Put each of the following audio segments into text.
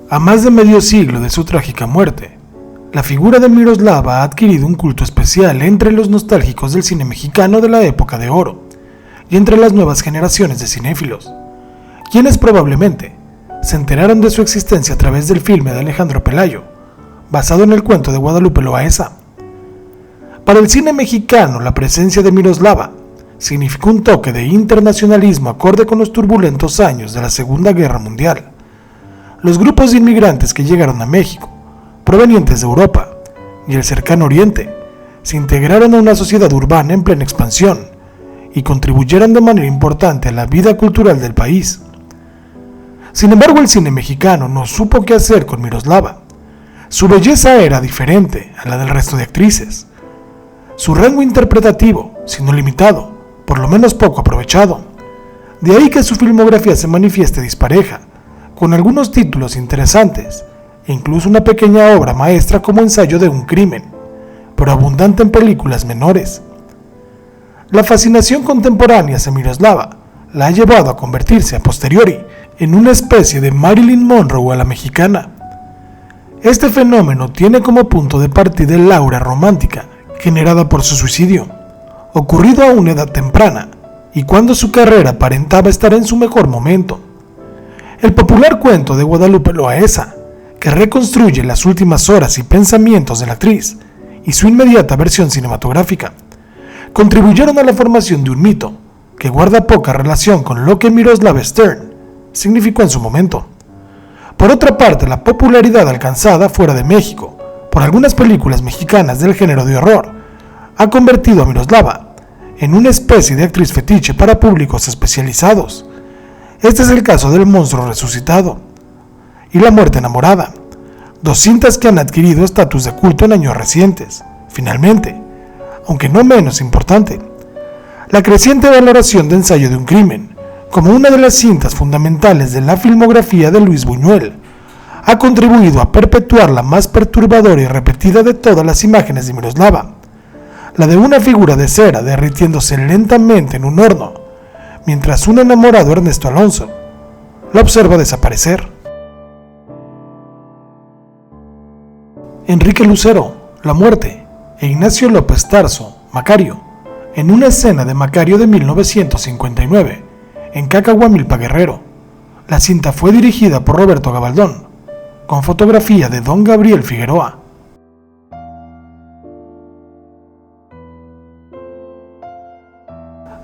A más de medio siglo de su trágica muerte, la figura de Miroslava ha adquirido un culto especial entre los nostálgicos del cine mexicano de la época de oro y entre las nuevas generaciones de cinéfilos, quienes probablemente se enteraron de su existencia a través del filme de Alejandro Pelayo, basado en el cuento de Guadalupe Loaesa. Para el cine mexicano, la presencia de Miroslava significó un toque de internacionalismo acorde con los turbulentos años de la Segunda Guerra Mundial. Los grupos de inmigrantes que llegaron a México, provenientes de Europa y el cercano Oriente, se integraron a una sociedad urbana en plena expansión y contribuyeron de manera importante a la vida cultural del país. Sin embargo, el cine mexicano no supo qué hacer con Miroslava. Su belleza era diferente a la del resto de actrices. Su rango interpretativo, si no limitado, por lo menos poco aprovechado. De ahí que su filmografía se manifieste dispareja, con algunos títulos interesantes e incluso una pequeña obra maestra como Ensayo de un crimen, pero abundante en películas menores. La fascinación contemporánea hacia Miroslava la ha llevado a convertirse a posteriori en una especie de Marilyn Monroe a la mexicana. Este fenómeno tiene como punto de partida el aura romántica generada por su suicidio, ocurrido a una edad temprana y cuando su carrera aparentaba estar en su mejor momento. El popular cuento de Guadalupe Loaesa, que reconstruye las últimas horas y pensamientos de la actriz, y su inmediata versión cinematográfica, contribuyeron a la formación de un mito que guarda poca relación con lo que Miroslava Stern significó en su momento. Por otra parte, la popularidad alcanzada fuera de México por algunas películas mexicanas del género de horror ha convertido a Miroslava en una especie de actriz fetiche para públicos especializados. Este es el caso del Monstruo Resucitado y La Muerte Enamorada, dos cintas que han adquirido estatus de culto en años recientes. Finalmente, aunque no menos importante, la creciente valoración de Ensayo de un crimen, como una de las cintas fundamentales de la filmografía de Luis Buñuel, ha contribuido a perpetuar la más perturbadora y repetida de todas las imágenes de Miroslava, la de una figura de cera derritiéndose lentamente en un horno, mientras un enamorado Ernesto Alonso la observa desaparecer. Enrique Lucero, La Muerte, e Ignacio López Tarso, Macario, en una escena de Macario de 1959, en Cacahuamilpa, Guerrero. La cinta fue dirigida por Roberto Gabaldón, con fotografía de Don Gabriel Figueroa.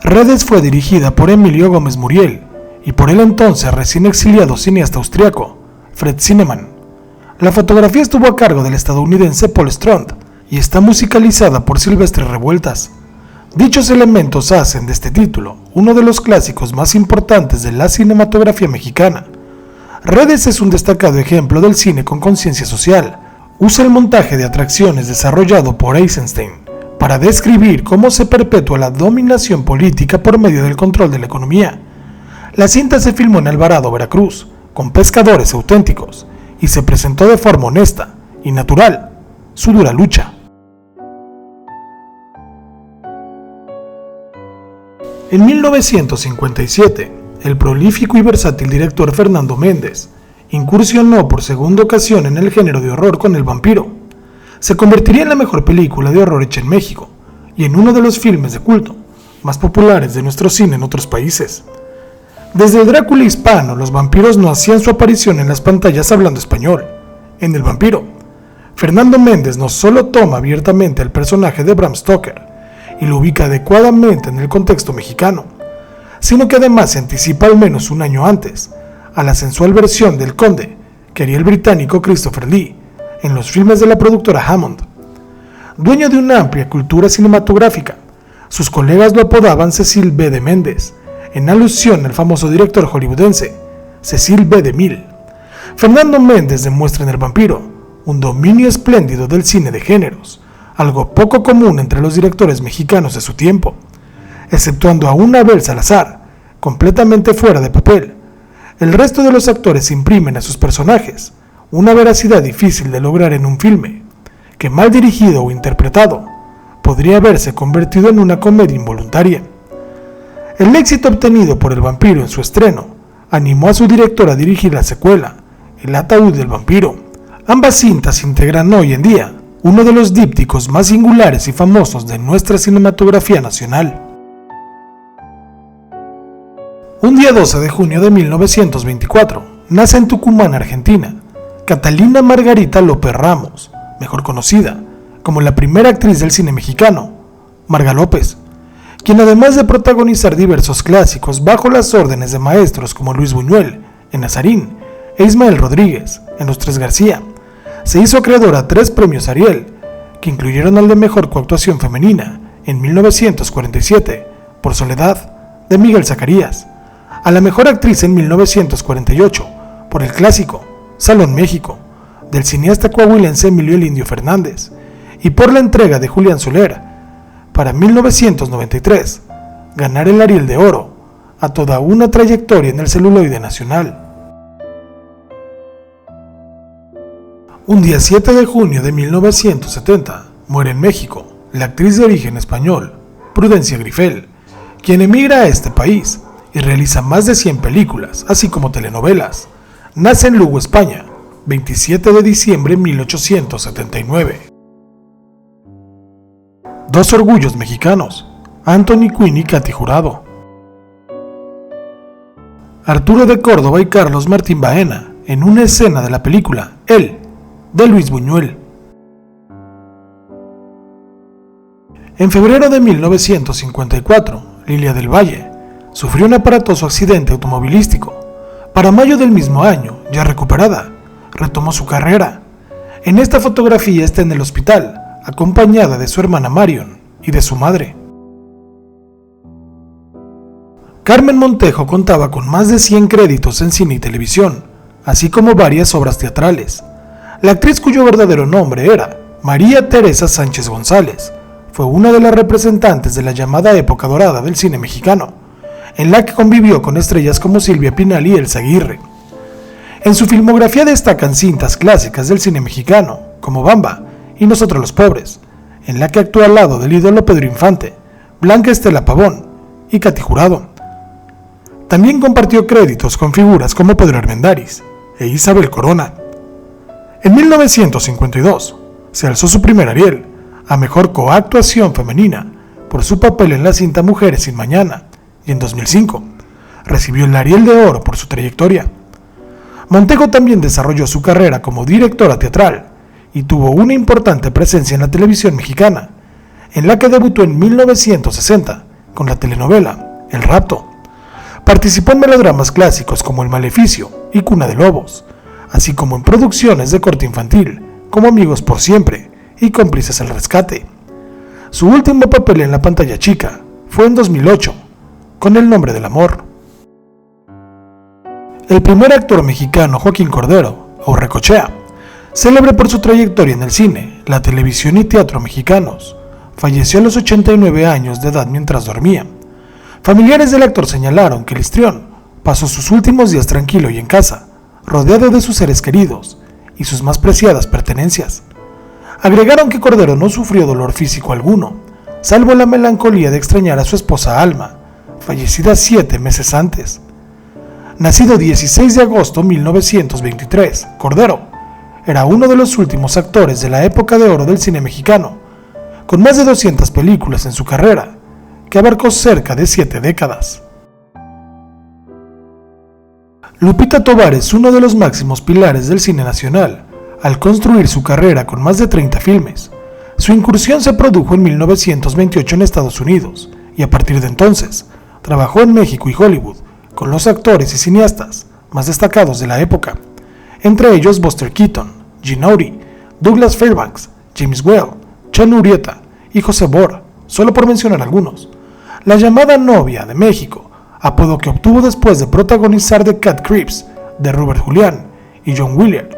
Redes fue dirigida por Emilio Gómez Muriel y por el entonces recién exiliado cineasta austriaco, Fred Zinnemann. La fotografía estuvo a cargo del estadounidense Paul Strand y está musicalizada por Silvestre Revueltas. Dichos elementos hacen de este título uno de los clásicos más importantes de la cinematografía mexicana. Redes es un destacado ejemplo del cine con conciencia social. Usa el montaje de atracciones desarrollado por Eisenstein para describir cómo se perpetúa la dominación política por medio del control de la economía. La cinta se filmó en Alvarado, Veracruz, con pescadores auténticos, y se presentó de forma honesta y natural su dura lucha. En 1957, el prolífico y versátil director Fernando Méndez incursionó por segunda ocasión en el género de horror con El Vampiro. Se convertiría en la mejor película de horror hecha en México y en uno de los filmes de culto más populares de nuestro cine en otros países. Desde el Drácula hispano, los vampiros no hacían su aparición en las pantallas hablando español. En El Vampiro, Fernando Méndez no solo toma abiertamente el personaje de Bram Stoker y lo ubica adecuadamente en el contexto mexicano, sino que además se anticipa al menos un año antes a la sensual versión del Conde que haría el británico Christopher Lee en los filmes de la productora Hammond. Dueño de una amplia cultura cinematográfica, sus colegas lo apodaban Cecil B. de Méndez, en alusión al famoso director hollywoodense Cecil B. DeMille. Fernando Méndez demuestra en El Vampiro un dominio espléndido del cine de géneros, algo poco común entre los directores mexicanos de su tiempo, exceptuando a un Abel Salazar, completamente fuera de papel. El resto de los actores imprimen a sus personajes una veracidad difícil de lograr en un filme, que mal dirigido o interpretado, podría haberse convertido en una comedia involuntaria. El éxito obtenido por El Vampiro en su estreno animó a su director a dirigir la secuela, El ataúd del vampiro. Ambas cintas integran hoy en día uno de los dípticos más singulares y famosos de nuestra cinematografía nacional. Un día 12 de junio de 1924, nace en Tucumán, Argentina, Catalina Margarita López Ramos, mejor conocida como la primera actriz del cine mexicano, Marga López, quien además de protagonizar diversos clásicos bajo las órdenes de maestros como Luis Buñuel, en Nazarín, e Ismael Rodríguez, en Los Tres García, se hizo acreedora a 3 premios Ariel, que incluyeron al de Mejor Coactuación Femenina, en 1947, por Soledad, de Miguel Zacarías, a la Mejor Actriz en 1948, por el clásico Salón México, del cineasta coahuilense Emilio El Indio Fernández, y por la entrega de Julián Soler, para 1993, ganar el Ariel de Oro a toda una trayectoria en el celuloide nacional. Un día 7 de junio de 1970, muere en México la actriz de origen español, Prudencia Grifel, quien emigra a este país y realiza más de 100 películas, así como telenovelas. Nace en Lugo, España, 27 de diciembre de 1879. 2 orgullos mexicanos, Anthony Quinn y Katy Jurado. Arturo de Córdoba y Carlos Martín Baena, en una escena de la película Él, de Luis Buñuel. En febrero de 1954, Lilia del Valle sufrió un aparatoso accidente automovilístico. Para mayo del mismo año, ya recuperada, retomó su carrera. En esta fotografía está en el hospital, acompañada de su hermana Marion y de su madre. Carmen Montejo contaba con más de 100 créditos en cine y televisión, así como varias obras teatrales. La actriz, cuyo verdadero nombre era María Teresa Sánchez González, fue una de las representantes de la llamada época dorada del cine mexicano, en la que convivió con estrellas como Silvia Pinal y Elsa Aguirre. En su filmografía destacan cintas clásicas del cine mexicano, como Bamba y Nosotros los Pobres, en la que actúa al lado del ídolo Pedro Infante, Blanca Estela Pavón y Katy Jurado. También compartió créditos con figuras como Pedro Armendáriz e Isabel Corona. En 1952 se alzó su primer Ariel a Mejor Coactuación Femenina por su papel en la cinta Mujeres sin Mañana, y en 2005 recibió el Ariel de Oro por su trayectoria. Montejo también desarrolló su carrera como directora teatral y tuvo una importante presencia en la televisión mexicana, en la que debutó en 1960 con la telenovela El Rapto. Participó en melodramas clásicos como El Maleficio y Cuna de Lobos, así como en producciones de corte infantil como Amigos por Siempre y Cómplices al Rescate. Su último papel en la pantalla chica fue en 2008, con El Nombre del Amor. El primer actor mexicano, Joaquín Cordero, o Recochea, célebre por su trayectoria en el cine, la televisión y teatro mexicanos, falleció a los 89 años de edad mientras dormía. Familiares del actor señalaron que el histrión pasó sus últimos días tranquilo y en casa, rodeado de sus seres queridos y sus más preciadas pertenencias. Agregaron que Cordero no sufrió dolor físico alguno, salvo la melancolía de extrañar a su esposa Alma, fallecida 7 meses antes. Nacido 16 de agosto de 1923, Cordero era uno de los últimos actores de la época de oro del cine mexicano, con más de 200 películas en su carrera, que abarcó cerca de 7 décadas. Lupita Tovar es uno de los máximos pilares del cine nacional, al construir su carrera con más de 30 filmes. Su incursión se produjo en 1928 en Estados Unidos, y a partir de entonces, trabajó en México y Hollywood, con los actores y cineastas más destacados de la época, entre ellos Buster Keaton, Gene Autry, Douglas Fairbanks, James Whale, Chen Urrieta y José Bor, solo por mencionar algunos. La llamada Novia de México, apodo que obtuvo después de protagonizar The Cat Creeps, de Robert Julián y John Williard,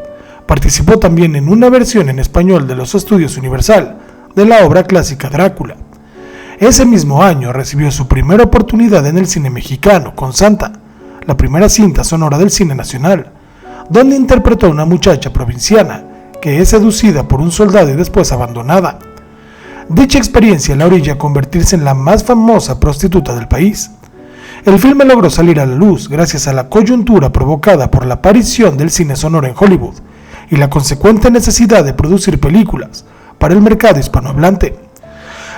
participó también en una versión en español de los estudios Universal de la obra clásica Drácula. Ese mismo año recibió su primera oportunidad en el cine mexicano con Santa, la primera cinta sonora del cine nacional, donde interpretó a una muchacha provinciana que es seducida por un soldado y después abandonada. Dicha experiencia la orilla a convertirse en la más famosa prostituta del país. El filme logró salir a la luz gracias a la coyuntura provocada por la aparición del cine sonoro en Hollywood y la consecuente necesidad de producir películas para el mercado hispanohablante.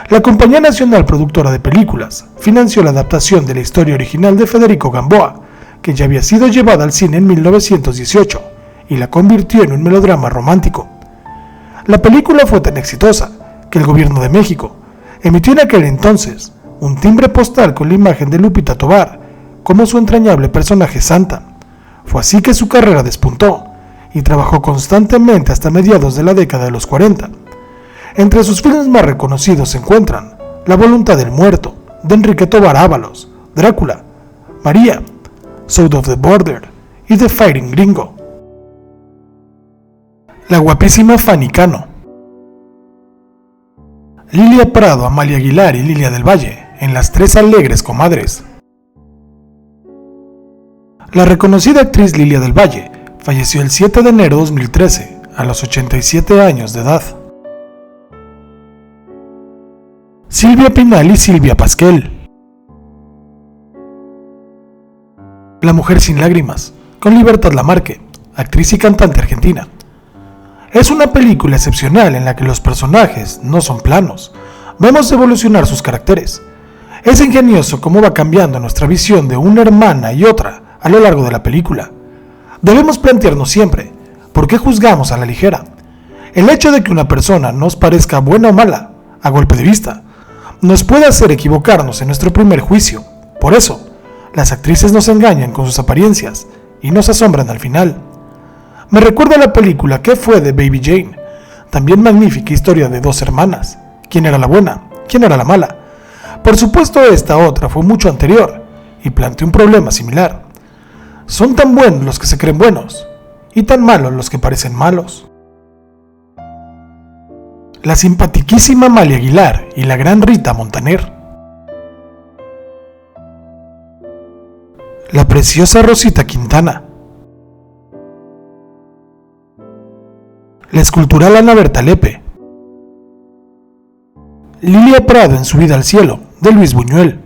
La Compañía Nacional Productora de Películas financió la adaptación de la historia original de Federico Gamboa, que ya había sido llevada al cine en 1918, y la convirtió en un melodrama romántico. La película fue tan exitosa que el gobierno de México emitió en aquel entonces un timbre postal con la imagen de Lupita Tovar como su entrañable personaje Santa. Fue así que su carrera despuntó y trabajó constantemente hasta mediados de la década de los 40. Entre sus filmes más reconocidos se encuentran La voluntad del muerto, de Enrique Tovar Ábalos, Drácula, María, South of the Border y The Fighting Gringo. La guapísima Fanny Cano. Lilia Prado, Amalia Aguilar y Lilia del Valle, en Las Tres Alegres Comadres. La reconocida actriz Lilia del Valle falleció el 7 de enero de 2013, a los 87 años de edad. Silvia Pinal y Silvia Pasquel. La mujer sin lágrimas, con Libertad Lamarque, actriz y cantante argentina. Es una película excepcional en la que los personajes no son planos, vemos evolucionar sus caracteres. Es ingenioso cómo va cambiando nuestra visión de una hermana y otra a lo largo de la película. Debemos plantearnos siempre, ¿por qué juzgamos a la ligera? El hecho de que una persona nos parezca buena o mala, a golpe de vista, nos puede hacer equivocarnos en nuestro primer juicio. Por eso, las actrices nos engañan con sus apariencias y nos asombran al final. Me recuerda a la película ¿Qué fue de Baby Jane? También magnífica historia de dos hermanas. ¿Quién era la buena? ¿Quién era la mala? Por supuesto, esta otra fue mucho anterior y planteó un problema similar. Son tan buenos los que se creen buenos y tan malos los que parecen malos. La simpatiquísima Amalia Aguilar y la gran Rita Montaner. La preciosa Rosita Quintana. La escultural Ana Berta Lepe. Lilia Prado en Subida al cielo, de Luis Buñuel.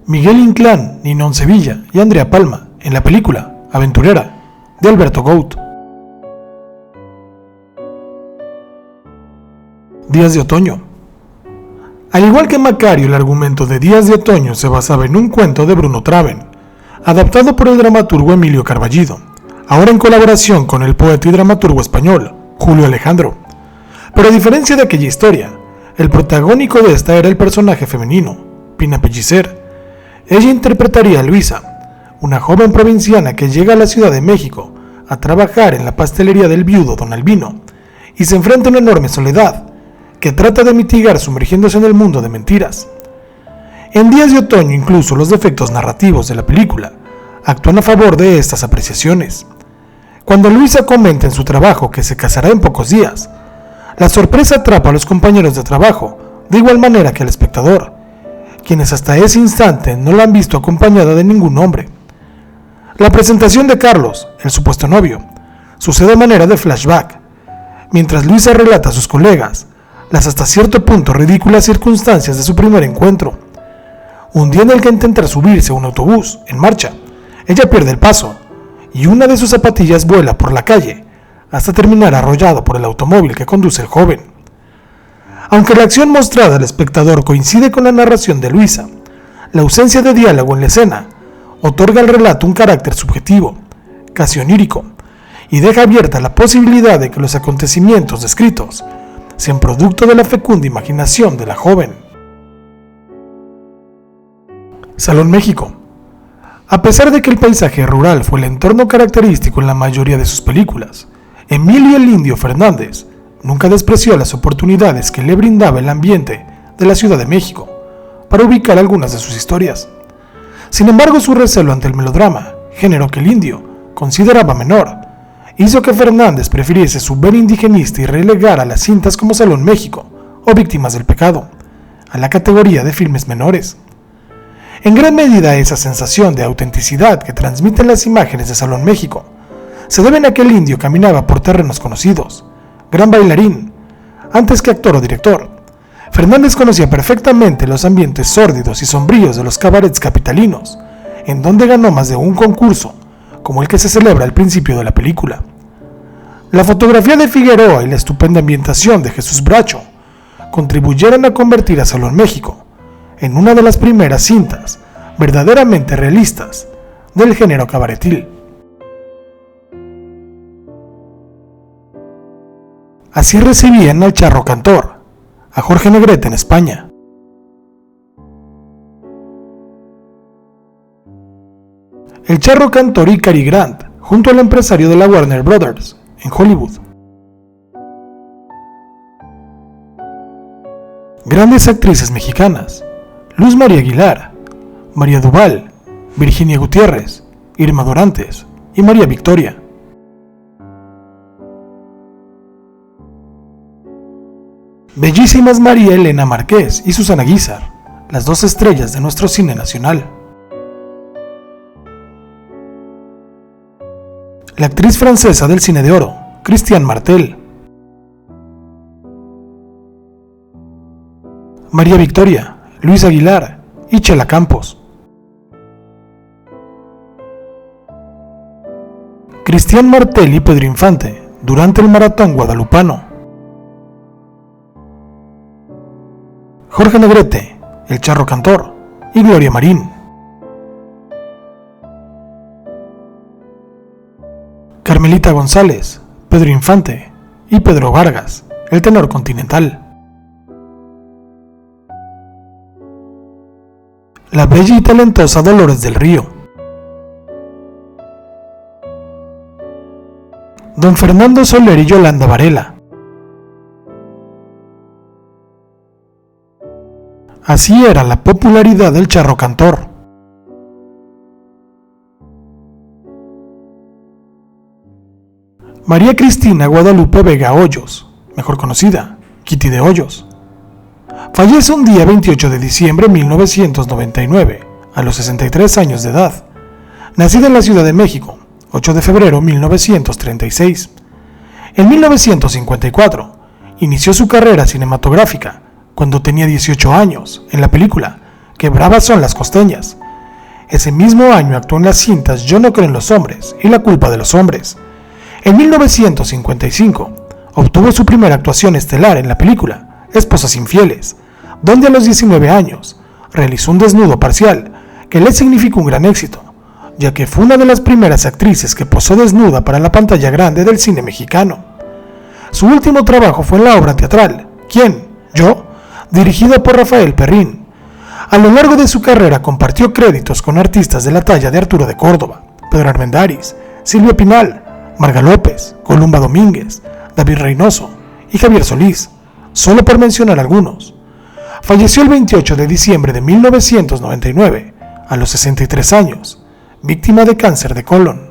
Miguel Inclán, Ninón Sevilla y Andrea Palma, en la película Aventurera, de Alberto Gout. Días de otoño. Al igual que Macario, el argumento de Días de otoño se basaba en un cuento de Bruno Traven, adaptado por el dramaturgo Emilio Carballido, ahora en colaboración con el poeta y dramaturgo español, Julio Alejandro. Pero a diferencia de aquella historia, el protagónico de esta era el personaje femenino, Pina Pellicer. Ella interpretaría a Luisa, una joven provinciana que llega a la Ciudad de México a trabajar en la pastelería del viudo Don Albino y se enfrenta a una enorme soledad que trata de mitigar sumergiéndose en el mundo de mentiras. En Días de otoño, incluso los defectos narrativos de la película actúan a favor de estas apreciaciones. Cuando Luisa comenta en su trabajo que se casará en pocos días, la sorpresa atrapa a los compañeros de trabajo, de igual manera que al espectador, quienes hasta ese instante no la han visto acompañada de ningún hombre. La presentación de Carlos, el supuesto novio, sucede de manera de flashback, mientras Luisa relata a sus colegas las hasta cierto punto ridículas circunstancias de su primer encuentro. Un día en el que intentar subirse a un autobús en marcha, ella pierde el paso y una de sus zapatillas vuela por la calle hasta terminar arrollado por el automóvil que conduce el joven. Aunque la acción mostrada al espectador coincide con la narración de Luisa, la ausencia de diálogo en la escena otorga al relato un carácter subjetivo, casi onírico, y deja abierta la posibilidad de que los acontecimientos descritos sean producto de la fecunda imaginación de la joven. Salón México. A pesar de que el paisaje rural fue el entorno característico en la mayoría de sus películas, Emilio el Indio Fernández nunca despreció las oportunidades que le brindaba el ambiente de la Ciudad de México para ubicar algunas de sus historias. Sin embargo, su recelo ante el melodrama, género que el Indio consideraba menor, hizo que Fernández prefiriese su vena indigenista y relegara las cintas como Salón México o Víctimas del Pecado a la categoría de filmes menores. En gran medida, esa sensación de autenticidad que transmiten las imágenes de Salón México se debe a que el Indio caminaba por terrenos conocidos, gran bailarín, antes que actor o director, Fernández conocía perfectamente los ambientes sórdidos y sombríos de los cabarets capitalinos, en donde ganó más de un concurso, como el que se celebra al principio de la película. La fotografía de Figueroa y la estupenda ambientación de Jesús Bracho contribuyeron a convertir a Salón México en una de las primeras cintas verdaderamente realistas del género cabaretil. Así recibían al Charro Cantor, a Jorge Negrete en España. El Charro Cantor y Cary Grant, junto al empresario de la Warner Brothers, en Hollywood. Grandes actrices mexicanas: Luz María Aguilar, María Duval, Virginia Gutiérrez, Irma Dorantes y María Victoria. Bellísimas María Elena Márquez y Susana Guízar, las dos estrellas de nuestro cine nacional. La actriz francesa del cine de oro, Christiane Martel. María Victoria, Luis Aguilar y Chela Campos. Christiane Martel y Pedro Infante, durante el Maratón Guadalupano. Jorge Negrete, el Charro Cantor y Gloria Marín. Carmelita González, Pedro Infante y Pedro Vargas, el tenor continental. La bella y talentosa Dolores del Río. Don Fernando Soler y Yolanda Varela. Así era la popularidad del Charro Cantor. María Cristina Guadalupe Vega Hoyos, mejor conocida, Kitty de Hoyos, fallece un día 28 de diciembre de 1999, a los 63 años de edad. Nacida en la Ciudad de México, 8 de febrero de 1936. En 1954, inició su carrera cinematográfica cuando tenía 18 años, en la película Qué bravas son las costeñas. Ese mismo año actuó en las cintas Yo no creo en los hombres y La culpa de los hombres. En 1955, obtuvo su primera actuación estelar en la película Esposas infieles, donde a los 19 años realizó un desnudo parcial que le significó un gran éxito, ya que fue una de las primeras actrices que posó desnuda para la pantalla grande del cine mexicano. Su último trabajo fue en la obra teatral ¿Quién? Yo?, dirigida por Rafael Perrín. A lo largo de su carrera compartió créditos con artistas de la talla de Arturo de Córdoba, Pedro Armendáriz, Silvia Pinal, Marga López, Columba Domínguez, David Reynoso y Javier Solís, solo por mencionar algunos. Falleció el 28 de diciembre de 1999, a los 63 años, víctima de cáncer de colon.